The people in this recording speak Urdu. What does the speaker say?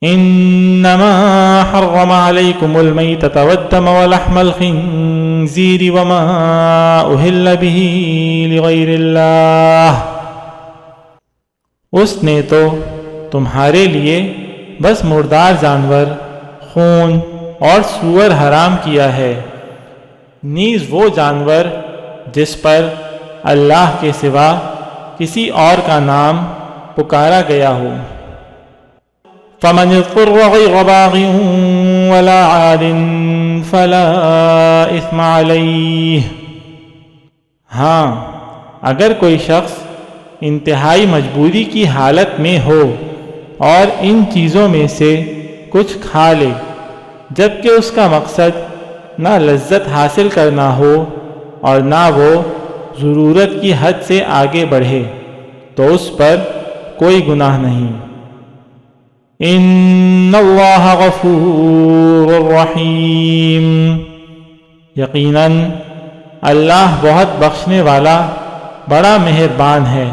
انما حرم علیکم المیتۃ والدم ولحم الخنزیر وما اہل بہ لغیر اللہ، اس نے تو تمہارے لیے بس مردار جانور، خون اور سور حرام کیا ہے، نیز وہ جانور جس پر اللہ کے سوا کسی اور کا نام پکارا گیا ہو۔ فمن اضطر غیر باغ ولا عاد فلا اثم علیہ، ہاں اگر کوئی شخص انتہائی مجبوری کی حالت میں ہو اور ان چیزوں میں سے کچھ کھا لے جبکہ اس کا مقصد نہ لذت حاصل کرنا ہو اور نہ وہ ضرورت کی حد سے آگے بڑھے تو اس پر کوئی گناہ نہیں۔ ان اللہ غفور رحیم، یقیناً اللہ بہت بخشنے والا بڑا مہربان ہے۔